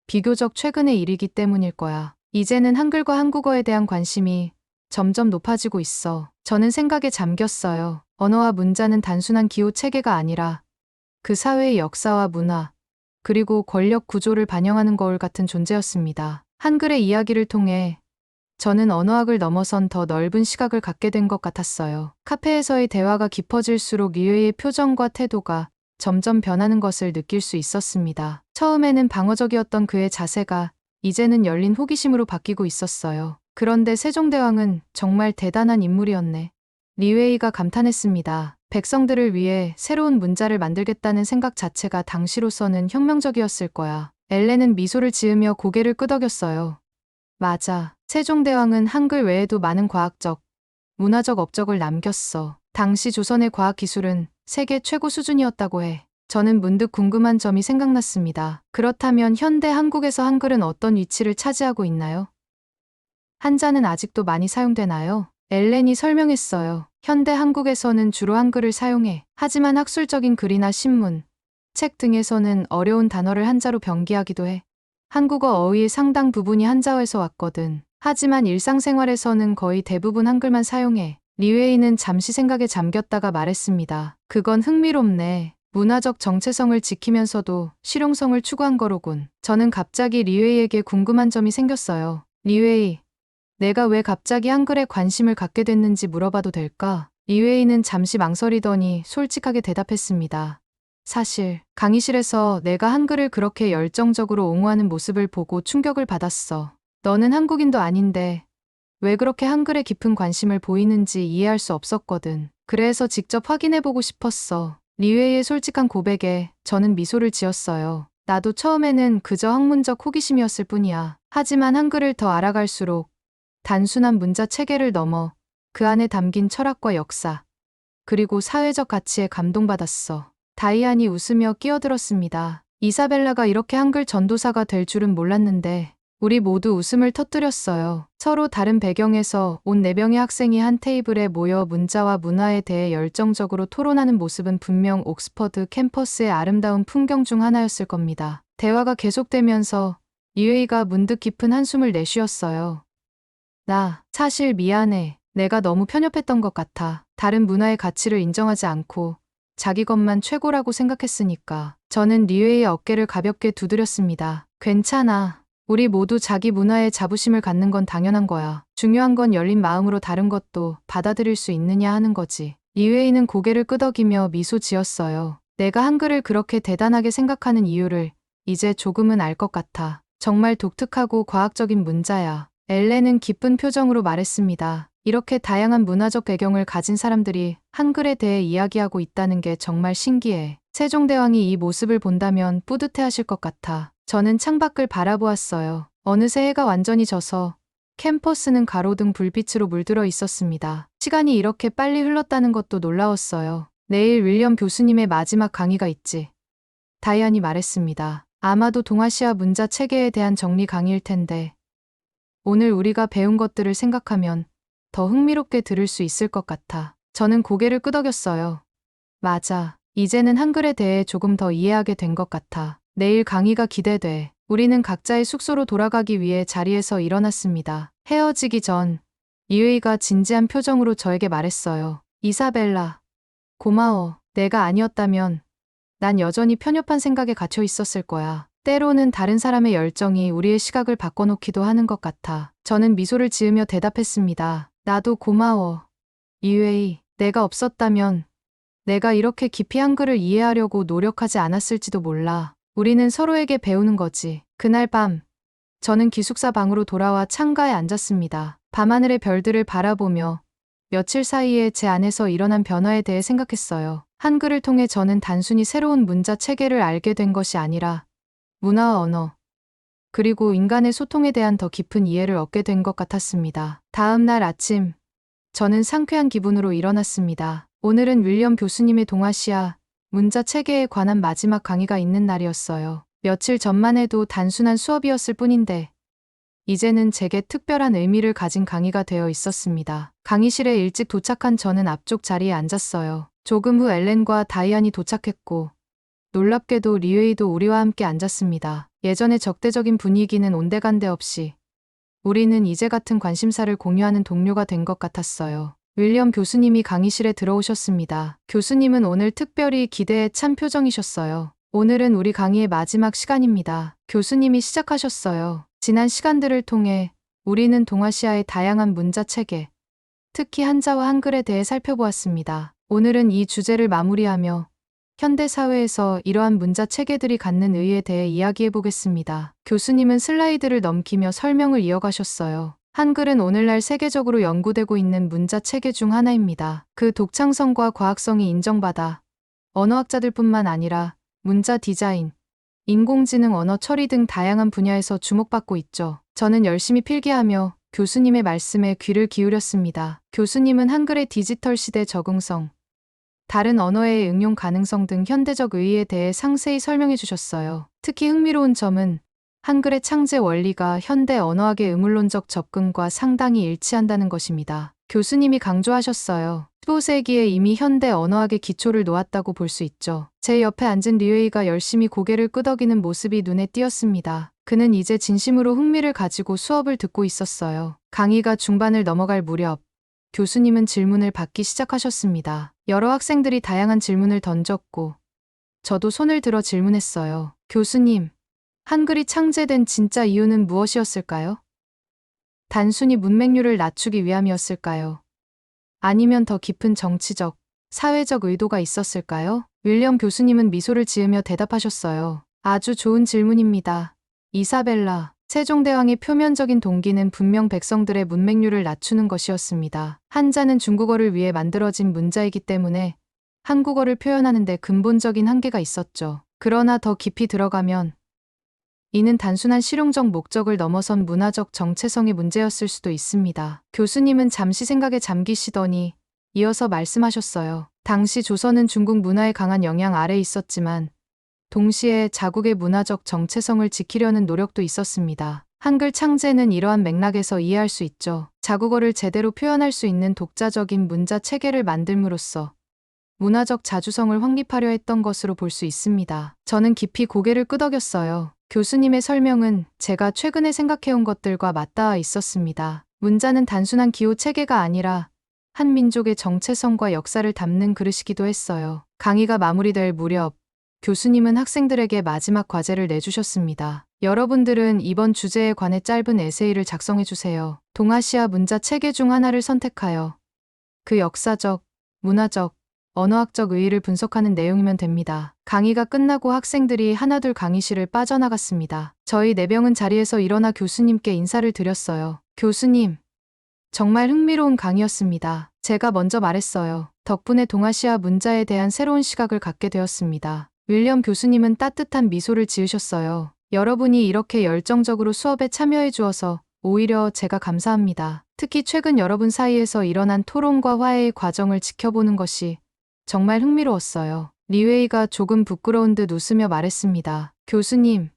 비교적 최근의 일이기 때문일 거야. 이제는 한글과 한국어에 대한 관심이 점점 높아지고 있어. 저는 생각에 잠겼어요. 언어와 문자는 단순한 기호 체계가 아니라 그 사회의 역사와 문화, 그리고 권력 구조를 반영하는 거울 같은 존재였습니다. 한글의 이야기를 통해 저는 언어학을 넘어선 더 넓은 시각을 갖게 된 것 같았어요. 카페에서의 대화가 깊어질수록 리웨이의 표정과 태도가 점점 변하는 것을 느낄 수 있었습니다. 처음에는 방어적이었던 그의 자세가 이제는 열린 호기심으로 바뀌고 있었어요. 그런데 세종대왕은 정말 대단한 인물이었네. 리웨이가 감탄했습니다. 백성들을 위해 새로운 문자를 만들겠다는 생각 자체가 당시로서는 혁명적이었을 거야. 엘렌은 미소를 지으며 고개를 끄덕였어요. 맞아. 세종대왕은 한글 외에도 많은 과학적, 문화적 업적을 남겼어. 당시 조선의 과학기술은 세계 최고 수준이었다고 해. 저는 문득 궁금한 점이 생각났습니다. 그렇다면 현대 한국에서 한글은 어떤 위치를 차지하고 있나요? 한자는 아직도 많이 사용되나요? 엘렌이 설명했어요. 현대 한국에서는 주로 한글을 사용해. 하지만 학술적인 글이나 신문, 책 등에서는 어려운 단어를 한자로 병기하기도 해. 한국어 어휘의 상당 부분이 한자어에서 왔거든. 하지만 일상생활에서는 거의 대부분 한글만 사용해. 리웨이는 잠시 생각에 잠겼다가 말했습니다. 그건 흥미롭네. 문화적 정체성을 지키면서도 실용성을 추구한 거로군. 저는 갑자기 리웨이에게 궁금한 점이 생겼어요. 리웨이, 내가 왜 갑자기 한글에 관심을 갖게 됐는지 물어봐도 될까? 리웨이는 잠시 망설이더니 솔직하게 대답했습니다. 사실 강의실에서 내가 한글을 그렇게 열정적으로 옹호하는 모습을 보고 충격을 받았어. 너는 한국인도 아닌데 왜 그렇게 한글에 깊은 관심을 보이는지 이해할 수 없었거든. 그래서 직접 확인해보고 싶었어. 리웨이의 솔직한 고백에 저는 미소를 지었어요. 나도 처음에는 그저 학문적 호기심이었을 뿐이야. 하지만 한글을 더 알아갈수록 단순한 문자 체계를 넘어 그 안에 담긴 철학과 역사, 그리고 사회적 가치에 감동받았어. 다이안이 웃으며 끼어들었습니다. 이사벨라가 이렇게 한글 전도사가 될 줄은 몰랐는데 우리 모두 웃음을 터뜨렸어요. 서로 다른 배경에서 온 4명의 학생이 한 테이블에 모여 문자와 문화에 대해 열정적으로 토론하는 모습은 분명 옥스퍼드 캠퍼스의 아름다운 풍경 중 하나였을 겁니다. 대화가 계속되면서 리웨이가 문득 깊은 한숨을 내쉬었어요. 나 사실 미안해. 내가 너무 편협했던 것 같아. 다른 문화의 가치를 인정하지 않고 자기 것만 최고라고 생각했으니까. 저는 리웨이의 어깨를 가볍게 두드렸습니다. 괜찮아. 우리 모두 자기 문화에 자부심을 갖는 건 당연한 거야. 중요한 건 열린 마음으로 다른 것도 받아들일 수 있느냐 하는 거지. 리웨이는 고개를 끄덕이며 미소 지었어요. 내가 한글을 그렇게 대단하게 생각하는 이유를 이제 조금은 알 것 같아. 정말 독특하고 과학적인 문자야. 엘렌은 기쁜 표정으로 말했습니다. 이렇게 다양한 문화적 배경을 가진 사람들이 한글에 대해 이야기하고 있다는 게 정말 신기해. 세종대왕이 이 모습을 본다면 뿌듯해하실 것 같아. 저는 창밖을 바라보았어요. 어느새 해가 완전히 져서 캠퍼스는 가로등 불빛으로 물들어 있었습니다. 시간이 이렇게 빨리 흘렀다는 것도 놀라웠어요. 내일 윌리엄 교수님의 마지막 강의가 있지. 다이안이 말했습니다. 아마도 동아시아 문자 체계에 대한 정리 강의일 텐데 오늘 우리가 배운 것들을 생각하면 더 흥미롭게 들을 수 있을 것 같아. 저는 고개를 끄덕였어요. 맞아. 이제는 한글에 대해 조금 더 이해하게 된 것 같아. 내일 강의가 기대돼. 우리는 각자의 숙소로 돌아가기 위해 자리에서 일어났습니다. 헤어지기 전 리웨이가 진지한 표정으로 저에게 말했어요. 이사벨라, 고마워. 내가 아니었다면 난 여전히 편협한 생각에 갇혀 있었을 거야. 때로는 다른 사람의 열정이 우리의 시각을 바꿔놓기도 하는 것 같아. 저는 미소를 지으며 대답했습니다. 나도 고마워. 리웨이, 내가 없었다면 내가 이렇게 깊이 한글을 이해하려고 노력하지 않았을지도 몰라. 우리는 서로에게 배우는 거지. 그날 밤, 저는 기숙사 방으로 돌아와 창가에 앉았습니다. 밤하늘의 별들을 바라보며 며칠 사이에 제 안에서 일어난 변화에 대해 생각했어요. 한글을 통해 저는 단순히 새로운 문자 체계를 알게 된 것이 아니라 문화와 언어, 그리고 인간의 소통에 대한 더 깊은 이해를 얻게 된 것 같았습니다. 다음 날 아침, 저는 상쾌한 기분으로 일어났습니다. 오늘은 윌리엄 교수님의 동아시아 문자 체계에 관한 마지막 강의가 있는 날이었어요. 며칠 전만 해도 단순한 수업이었을 뿐인데 이제는 제게 특별한 의미를 가진 강의가 되어 있었습니다. 강의실에 일찍 도착한 저는 앞쪽 자리에 앉았어요. 조금 후 엘렌과 다이안이 도착했고 놀랍게도 리웨이도 우리와 함께 앉았습니다. 예전의 적대적인 분위기는 온데간데 없이 우리는 이제 같은 관심사를 공유하는 동료가 된 것 같았어요. 윌리엄 교수님이 강의실에 들어오셨습니다. 교수님은 오늘 특별히 기대에 찬 표정이셨어요. 오늘은 우리 강의의 마지막 시간입니다. 교수님이 시작하셨어요. 지난 시간들을 통해 우리는 동아시아의 다양한 문자 체계, 특히 한자와 한글에 대해 살펴보았습니다. 오늘은 이 주제를 마무리하며 현대 사회에서 이러한 문자 체계들이 갖는 의의에 대해 이야기해 보겠습니다. 교수님은 슬라이드를 넘기며 설명을 이어가셨어요. 한글은 오늘날 세계적으로 연구되고 있는 문자 체계 중 하나입니다. 그 독창성과 과학성이 인정받아 언어학자들뿐만 아니라 문자 디자인, 인공지능 언어 처리 등 다양한 분야에서 주목받고 있죠. 저는 열심히 필기하며 교수님의 말씀에 귀를 기울였습니다. 교수님은 한글의 디지털 시대 적응성, 다른 언어의 응용 가능성 등 현대적 의의에 대해 상세히 설명해 주셨어요. 특히 흥미로운 점은 한글의 창제 원리가 현대 언어학의 의문론적 접근과 상당히 일치한다는 것입니다. 교수님이 강조하셨어요. 15세기에 이미 현대 언어학의 기초를 놓았다고 볼 수 있죠. 제 옆에 앉은 리웨이가 열심히 고개를 끄덕이는 모습이 눈에 띄었습니다. 그는 이제 진심으로 흥미를 가지고 수업을 듣고 있었어요. 강의가 중반을 넘어갈 무렵 교수님은 질문을 받기 시작하셨습니다. 여러 학생들이 다양한 질문을 던졌고 저도 손을 들어 질문했어요. 교수님, 한글이 창제된 진짜 이유는 무엇이었을까요? 단순히 문맹률을 낮추기 위함이었을까요? 아니면 더 깊은 정치적, 사회적 의도가 있었을까요? 윌리엄 교수님은 미소를 지으며 대답하셨어요. 아주 좋은 질문입니다. 이사벨라, 세종대왕의 표면적인 동기는 분명 백성들의 문맹률을 낮추는 것이었습니다. 한자는 중국어를 위해 만들어진 문자이기 때문에 한국어를 표현하는 데 근본적인 한계가 있었죠. 그러나 더 깊이 들어가면 이는 단순한 실용적 목적을 넘어선 문화적 정체성의 문제였을 수도 있습니다. 교수님은 잠시 생각에 잠기시더니 이어서 말씀하셨어요. 당시 조선은 중국 문화의 강한 영향 아래 있었지만 동시에 자국의 문화적 정체성을 지키려는 노력도 있었습니다. 한글 창제는 이러한 맥락에서 이해할 수 있죠. 자국어를 제대로 표현할 수 있는 독자적인 문자 체계를 만들므로써 문화적 자주성을 확립하려 했던 것으로 볼 수 있습니다. 저는 깊이 고개를 끄덕였어요. 교수님의 설명은 제가 최근에 생각해온 것들과 맞닿아 있었습니다. 문자는 단순한 기호 체계가 아니라 한 민족의 정체성과 역사를 담는 그릇이기도 했어요. 강의가 마무리될 무렵 교수님은 학생들에게 마지막 과제를 내주셨습니다. 여러분들은 이번 주제에 관해 짧은 에세이를 작성해주세요. 동아시아 문자 체계 중 하나를 선택하여 그 역사적, 문화적, 언어학적 의의를 분석하는 내용이면 됩니다. 강의가 끝나고 학생들이 하나둘 강의실을 빠져나갔습니다. 저희 4명은 자리에서 일어나 교수님께 인사를 드렸어요. 교수님, 정말 흥미로운 강의였습니다. 제가 먼저 말했어요. 덕분에 동아시아 문자에 대한 새로운 시각을 갖게 되었습니다. 윌리엄 교수님은 따뜻한 미소를 지으셨어요. 여러분이 이렇게 열정적으로 수업에 참여해 주어서 오히려 제가 감사합니다. 특히 최근 여러분 사이에서 일어난 토론과 화해의 과정을 지켜보는 것이 정말 흥미로웠어요. 리웨이가 조금 부끄러운 듯 웃으며 말했습니다. 교수님,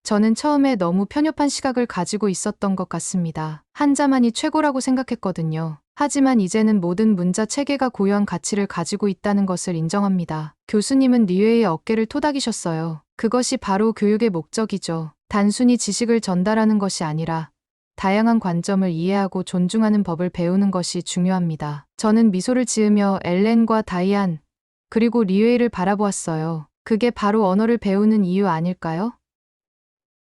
저는 처음에 너무 편협한 시각을 가지고 있었던 것 같습니다. 한자만이 최고라고 생각했거든요. 하지만 이제는 모든 문자 체계가 고유한 가치를 가지고 있다는 것을 인정합니다. 교수님은 리웨이의 어깨를 토닥이셨어요. 그것이 바로 교육의 목적이죠. 단순히 지식을 전달하는 것이 아니라 다양한 관점을 이해하고 존중하는 법을 배우는 것이 중요합니다. 저는 미소를 지으며 엘렌과 다이안, 그리고 리웨이를 바라보았어요. 그게 바로 언어를 배우는 이유 아닐까요?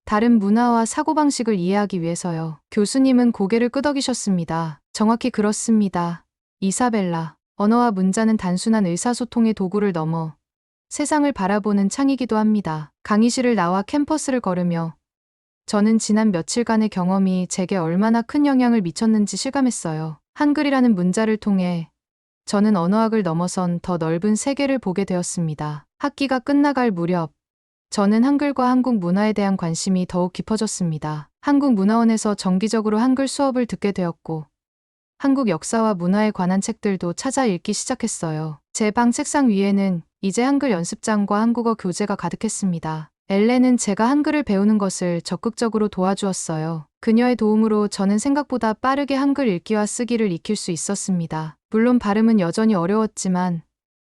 다른 문화와 사고방식을 이해하기 위해서요. 교수님은 고개를 끄덕이셨습니다. 정확히 그렇습니다. 이사벨라, 언어와 문자는 단순한 의사소통의 도구를 넘어 세상을 바라보는 창이기도 합니다. 강의실을 나와 캠퍼스를 걸으며 저는 지난 며칠간의 경험이 제게 얼마나 큰 영향을 미쳤는지 실감했어요. 한글이라는 문자를 통해 저는 언어학을 넘어선 더 넓은 세계를 보게 되었습니다. 학기가 끝나갈 무렵 저는 한글과 한국 문화에 대한 관심이 더욱 깊어졌습니다. 한국문화원에서 정기적으로 한글 수업을 듣게 되었고 한국 역사와 문화에 관한 책들도 찾아 읽기 시작했어요. 제 방 책상 위에는 이제 한글 연습장과 한국어 교재가 가득했습니다. 엘렌은 제가 한글을 배우는 것을 적극적으로 도와주었어요. 그녀의 도움으로 저는 생각보다 빠르게 한글 읽기와 쓰기를 익힐 수 있었습니다. 물론 발음은 여전히 어려웠지만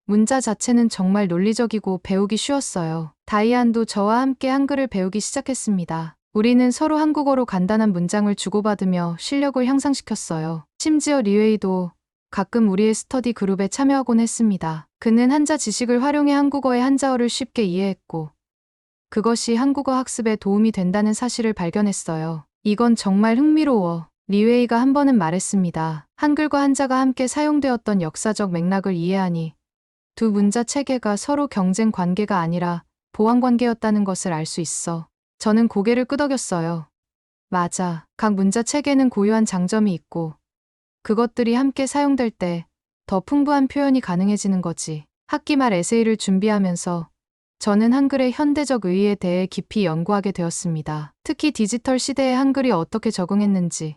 문자 자체는 정말 논리적이고 배우기 쉬웠어요. 다이안도 저와 함께 한글을 배우기 시작했습니다. 우리는 서로 한국어로 간단한 문장을 주고받으며 실력을 향상시켰어요. 심지어 리웨이도 가끔 우리의 스터디 그룹에 참여하곤 했습니다. 그는 한자 지식을 활용해 한국어의 한자어를 쉽게 이해했고 그것이 한국어 학습에 도움이 된다는 사실을 발견했어요. 이건 정말 흥미로워. 리웨이가 한 번은 말했습니다. 한글과 한자가 함께 사용되었던 역사적 맥락을 이해하니 두 문자 체계가 서로 경쟁 관계가 아니라 보완 관계였다는 것을 알 수 있어. 저는 고개를 끄덕였어요. 맞아. 각 문자 체계는 고유한 장점이 있고 그것들이 함께 사용될 때 더 풍부한 표현이 가능해지는 거지. 학기 말 에세이를 준비하면서 저는 한글의 현대적 의의에 대해 깊이 연구하게 되었습니다. 특히 디지털 시대에 한글이 어떻게 적응했는지,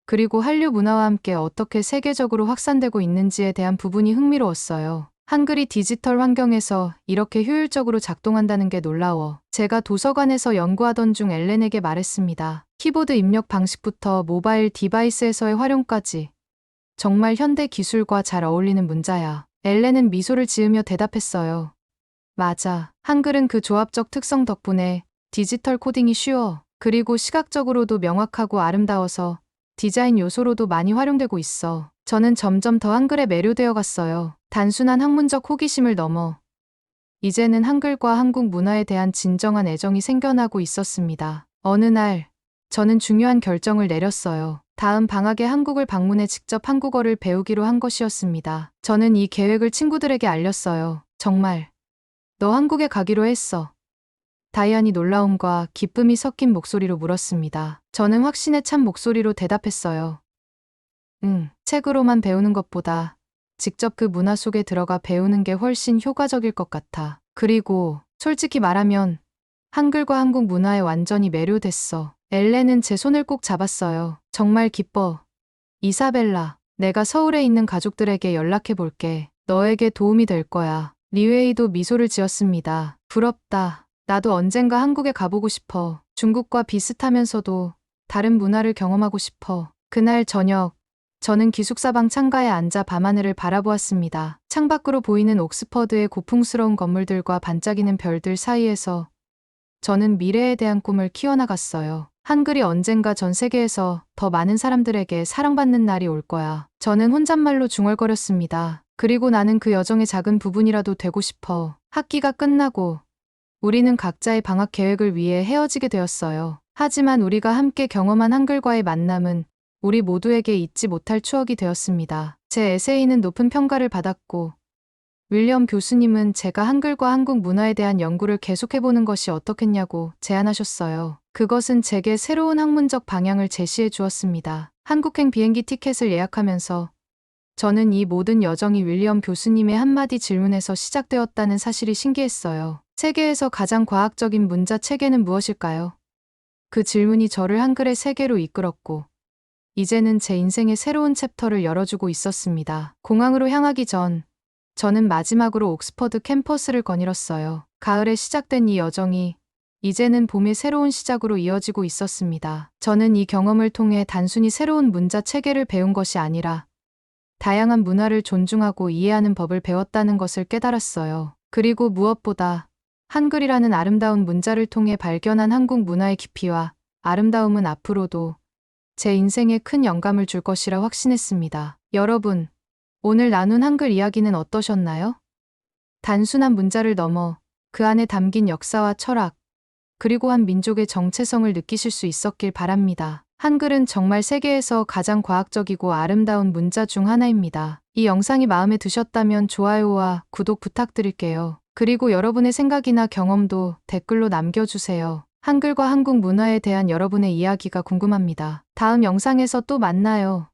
그리고 한류 문화와 함께 어떻게 세계적으로 확산되고 있는지에 대한 부분이 흥미로웠어요. 한글이 디지털 환경에서 이렇게 효율적으로 작동한다는 게 놀라워. 제가 도서관에서 연구하던 중 엘렌에게 말했습니다. 키보드 입력 방식부터 모바일 디바이스에서의 활용까지 정말 현대 기술과 잘 어울리는 문자야. 엘렌은 미소를 지으며 대답했어요. 맞아. 한글은 그 조합적 특성 덕분에 디지털 코딩이 쉬워. 그리고 시각적으로도 명확하고 아름다워서 디자인 요소로도 많이 활용되고 있어. 저는 점점 더 한글에 매료되어 갔어요. 단순한 학문적 호기심을 넘어 이제는 한글과 한국 문화에 대한 진정한 애정이 생겨나고 있었습니다. 어느 날, 저는 중요한 결정을 내렸어요. 다음 방학에 한국을 방문해 직접 한국어를 배우기로 한 것이었습니다. 저는 이 계획을 친구들에게 알렸어요. 정말, 너 한국에 가기로 했어. 다이안이 놀라움과 기쁨이 섞인 목소리로 물었습니다. 저는 확신에 찬 목소리로 대답했어요. 응, 책으로만 배우는 것보다 직접 그 문화 속에 들어가 배우는 게 훨씬 효과적일 것 같아. 그리고 솔직히 말하면 한글과 한국 문화에 완전히 매료됐어. 엘렌은 제 손을 꼭 잡았어요. 정말 기뻐. 이사벨라, 내가 서울에 있는 가족들에게 연락해 볼게. 너에게 도움이 될 거야. 리웨이도 미소를 지었습니다. 부럽다. 나도 언젠가 한국에 가보고 싶어. 중국과 비슷하면서도 다른 문화를 경험하고 싶어. 그날 저녁, 저는 기숙사방 창가에 앉아 밤하늘을 바라보았습니다. 창밖으로 보이는 옥스퍼드의 고풍스러운 건물들과 반짝이는 별들 사이에서 저는 미래에 대한 꿈을 키워나갔어요. 한글이 언젠가 전 세계에서 더 많은 사람들에게 사랑받는 날이 올 거야. 저는 혼잣말로 중얼거렸습니다. 그리고 나는 그 여정의 작은 부분이라도 되고 싶어. 학기가 끝나고 우리는 각자의 방학 계획을 위해 헤어지게 되었어요. 하지만 우리가 함께 경험한 한글과의 만남은 우리 모두에게 잊지 못할 추억이 되었습니다. 제 에세이는 높은 평가를 받았고, 윌리엄 교수님은 제가 한글과 한국 문화에 대한 연구를 계속해보는 것이 어떻겠냐고 제안하셨어요. 그것은 제게 새로운 학문적 방향을 제시해 주었습니다. 한국행 비행기 티켓을 예약하면서 저는 이 모든 여정이 윌리엄 교수님의 한마디 질문에서 시작되었다는 사실이 신기했어요. 세계에서 가장 과학적인 문자 체계는 무엇일까요? 그 질문이 저를 한글의 세계로 이끌었고, 이제는 제 인생의 새로운 챕터를 열어주고 있었습니다. 공항으로 향하기 전, 저는 마지막으로 옥스퍼드 캠퍼스를 거닐었어요. 가을에 시작된 이 여정이 이제는 봄의 새로운 시작으로 이어지고 있었습니다. 저는 이 경험을 통해 단순히 새로운 문자 체계를 배운 것이 아니라 다양한 문화를 존중하고 이해하는 법을 배웠다는 것을 깨달았어요. 그리고 무엇보다 한글이라는 아름다운 문자를 통해 발견한 한국 문화의 깊이와 아름다움은 앞으로도 제 인생에 큰 영감을 줄 것이라 확신했습니다. 여러분, 오늘 나눈 한글 이야기는 어떠셨나요? 단순한 문자를 넘어 그 안에 담긴 역사와 철학, 그리고 한 민족의 정체성을 느끼실 수 있었길 바랍니다. 한글은 정말 세계에서 가장 과학적이고 아름다운 문자 중 하나입니다. 이 영상이 마음에 드셨다면 좋아요와 구독 부탁드릴게요. 그리고 여러분의 생각이나 경험도 댓글로 남겨주세요. 한글과 한국 문화에 대한 여러분의 이야기가 궁금합니다. 다음 영상에서 또 만나요.